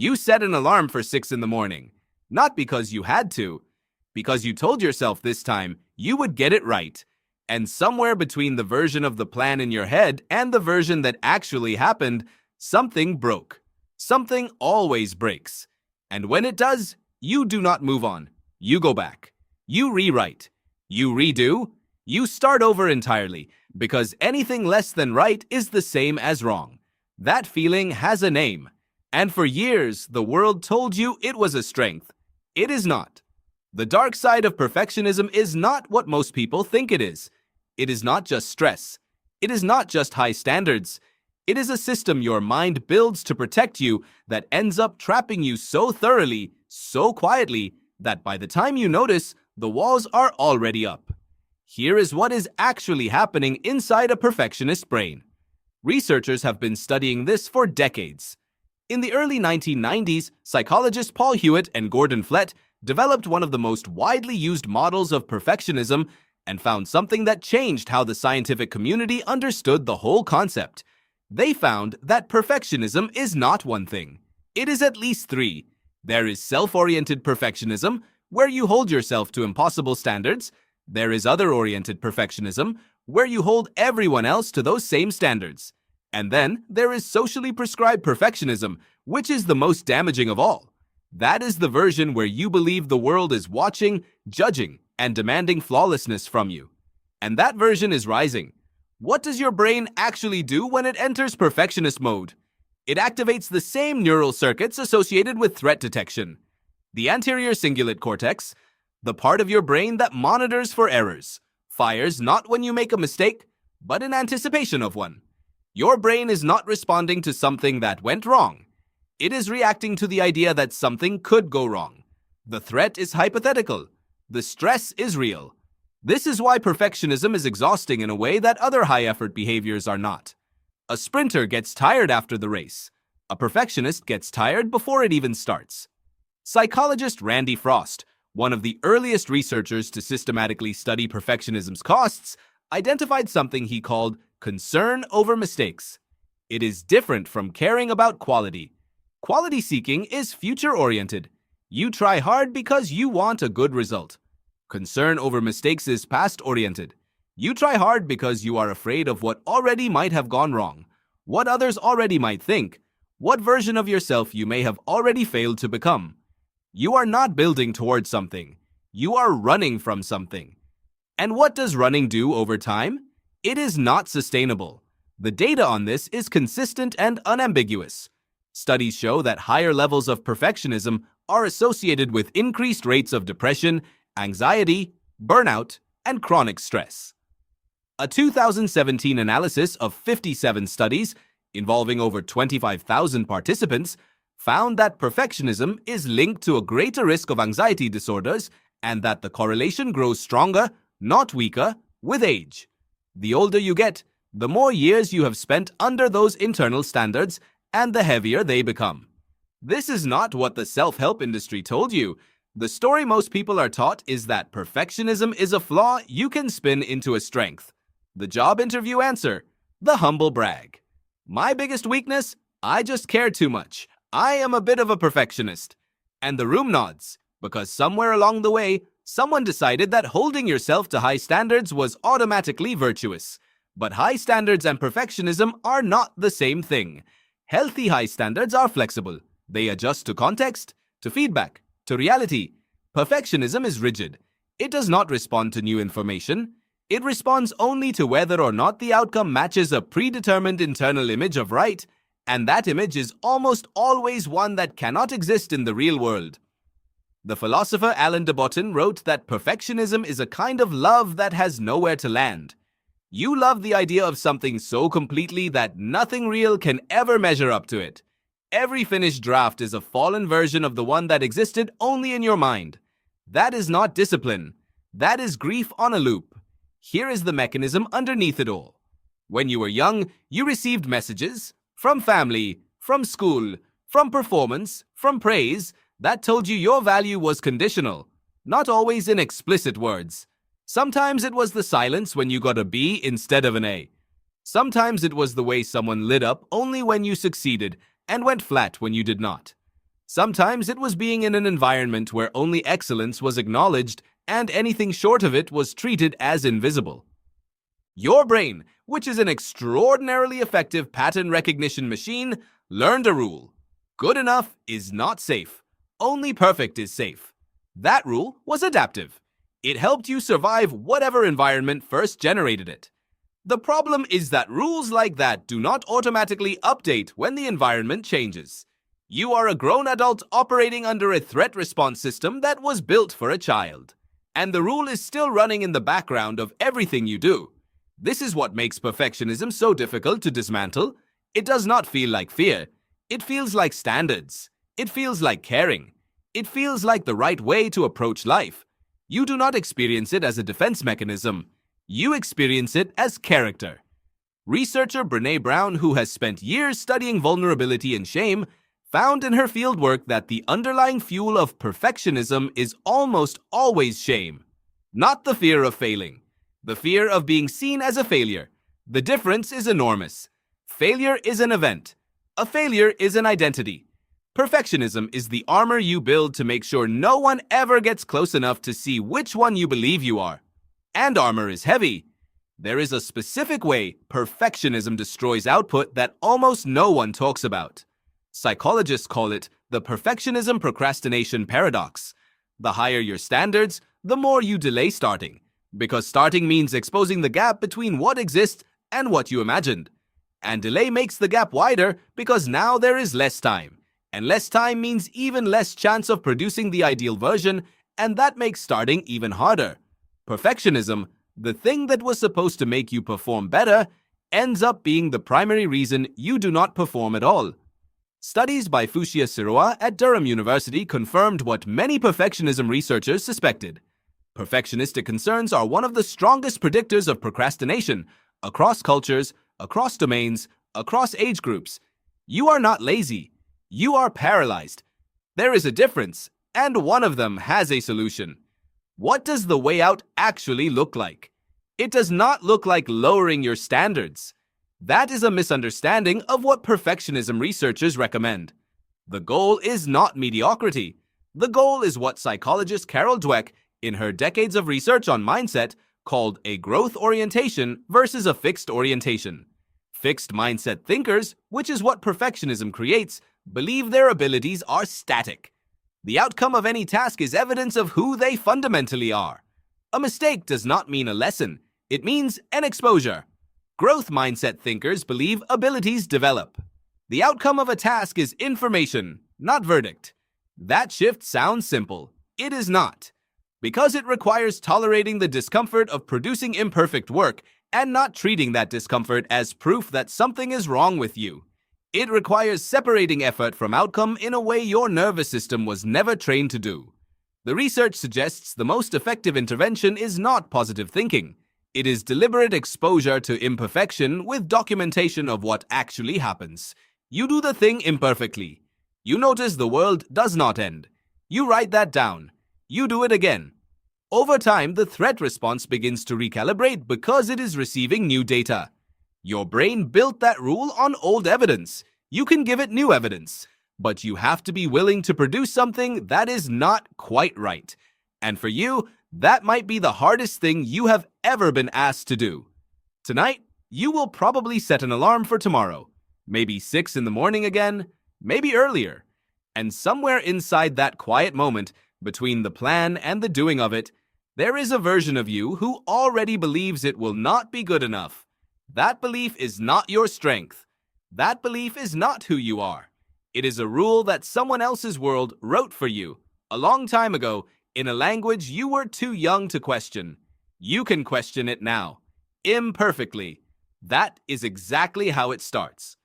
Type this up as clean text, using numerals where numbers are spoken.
You set an alarm for 6 in the morning, not because you had to, because you told yourself this time you would get it right. And somewhere between the version of the plan in your head and the version that actually happened, something broke. Something always breaks. And when it does, you do not move on. You go back. You rewrite. You redo. You start over entirely, because anything less than right is the same as wrong. That feeling has a name. And for years, the world told you it was a strength. It is not. The dark side of perfectionism is not what most people think it is. It is not just stress. It is not just high standards. It is a system your mind builds to protect you that ends up trapping you so thoroughly, so quietly, that by the time you notice, the walls are already up. Here is what is actually happening inside a perfectionist brain. Researchers have been studying this for decades. In the early 1990s, psychologists Paul Hewitt and Gordon Flett developed one of the most widely used models of perfectionism and found something that changed how the scientific community understood the whole concept. They found that perfectionism is not one thing. It is at least three. There is self-oriented perfectionism, where you hold yourself to impossible standards. There is other-oriented perfectionism, where you hold everyone else to those same standards. And then there is socially prescribed perfectionism, which is the most damaging of all. That is the version where you believe the world is watching, judging, and demanding flawlessness from you. And that version is rising. What does your brain actually do when it enters perfectionist mode? It activates the same neural circuits associated with threat detection. The anterior cingulate cortex, the part of your brain that monitors for errors, fires not when you make a mistake, but in anticipation of one. Your brain is not responding to something that went wrong. It is reacting to the idea that something could go wrong. The threat is hypothetical. The stress is real. This is why perfectionism is exhausting in a way that other high-effort behaviors are not. A sprinter gets tired after the race. A perfectionist gets tired before it even starts. Psychologist Randy Frost, one of the earliest researchers to systematically study perfectionism's costs, identified something he called concern over mistakes. It is different from caring about quality. Quality seeking is future-oriented. You try hard because you want a good result. Concern over mistakes is past-oriented. You try hard because you are afraid of what already might have gone wrong, what others already might think, what version of yourself you may have already failed to become. You are not building towards something. You are running from something. And what does running do over time? It is not sustainable. The data on this is consistent and unambiguous. Studies show that higher levels of perfectionism are associated with increased rates of depression, anxiety, burnout, and chronic stress. A 2017 analysis of 57 studies involving over 25,000 participants found that perfectionism is linked to a greater risk of anxiety disorders and that the correlation grows stronger, not weaker, with age. The older you get, the more years you have spent under those internal standards and the heavier they become. This is not what the self-help industry told you. The story most people are taught is that perfectionism is a flaw you can spin into a strength. The job interview answer, the humble brag. My biggest weakness? I just care too much. I am a bit of a perfectionist. And the room nods, because somewhere along the way, someone decided that holding yourself to high standards was automatically virtuous. But high standards and perfectionism are not the same thing. Healthy high standards are flexible. They adjust to context, to feedback, to reality. Perfectionism is rigid. It does not respond to new information. It responds only to whether or not the outcome matches a predetermined internal image of right, and that image is almost always one that cannot exist in the real world. The philosopher Alain de Botton wrote that perfectionism is a kind of love that has nowhere to land. You love the idea of something so completely that nothing real can ever measure up to it. Every finished draft is a fallen version of the one that existed only in your mind. That is not discipline. That is grief on a loop. Here is the mechanism underneath it all. When you were young, you received messages from family, from school, from performance, from praise that told you your value was conditional, not always in explicit words. Sometimes it was the silence when you got a B instead of an A. Sometimes it was the way someone lit up only when you succeeded and went flat when you did not. Sometimes it was being in an environment where only excellence was acknowledged and anything short of it was treated as invisible. Your brain, which is an extraordinarily effective pattern recognition machine, learned a rule. Good enough is not safe. Only perfect is safe. That rule was adaptive. It helped you survive whatever environment first generated it. The problem is that rules like that do not automatically update when the environment changes. You are a grown adult operating under a threat response system that was built for a child. And the rule is still running in the background of everything you do. This is what makes perfectionism so difficult to dismantle. It does not feel like fear. It feels like standards. It feels like caring. It feels like the right way to approach life. You do not experience it as a defense mechanism. You experience it as character. Researcher Brené Brown, who has spent years studying vulnerability and shame, found in her fieldwork that the underlying fuel of perfectionism is almost always shame. Not the fear of failing. The fear of being seen as a failure. The difference is enormous. Failure is an event. A failure is an identity. Perfectionism is the armor you build to make sure no one ever gets close enough to see which one you believe you are. And armor is heavy. There is a specific way perfectionism destroys output that almost no one talks about. Psychologists call it the perfectionism procrastination paradox. The higher your standards, the more you delay starting. Because starting means exposing the gap between what exists and what you imagined. And delay makes the gap wider because now there is less time. And less time means even less chance of producing the ideal version, and that makes starting even harder. Perfectionism, the thing that was supposed to make you perform better, ends up being the primary reason you do not perform at all. Studies by Fushia Siroa at Durham University confirmed what many perfectionism researchers suspected. Perfectionistic concerns are one of the strongest predictors of procrastination across cultures, across domains, across age groups. You are not lazy. You are paralyzed. There is a difference, and one of them has a solution. What does the way out actually look like? It does not look like lowering your standards. That is a misunderstanding of what perfectionism researchers recommend. The goal is not mediocrity. The goal is what psychologist Carol Dweck, in her decades of research on mindset, called a growth orientation versus a fixed orientation. Fixed mindset thinkers, which is what perfectionism creates, believe their abilities are static. The outcome of any task is evidence of who they fundamentally are. A mistake does not mean a lesson. It means an exposure. Growth mindset thinkers believe abilities develop. The outcome of a task is information, not verdict. That shift sounds simple. It is not. Because it requires tolerating the discomfort of producing imperfect work and not treating that discomfort as proof that something is wrong with you. It requires separating effort from outcome in a way your nervous system was never trained to do. The research suggests the most effective intervention is not positive thinking. It is deliberate exposure to imperfection with documentation of what actually happens. You do the thing imperfectly. You notice the world does not end. You write that down. You do it again. Over time, the threat response begins to recalibrate because it is receiving new data. Your brain built that rule on old evidence. You can give it new evidence, but you have to be willing to produce something that is not quite right. And for you, that might be the hardest thing you have ever been asked to do. Tonight, you will probably set an alarm for tomorrow. Maybe 6 in the morning again, maybe earlier. And somewhere inside that quiet moment, between the plan and the doing of it, there is a version of you who already believes it will not be good enough. That belief is not your strength. That belief is not who you are. It is a rule that someone else's world wrote for you a long time ago in a language you were too young to question. You can question it now, imperfectly. That is exactly how it starts.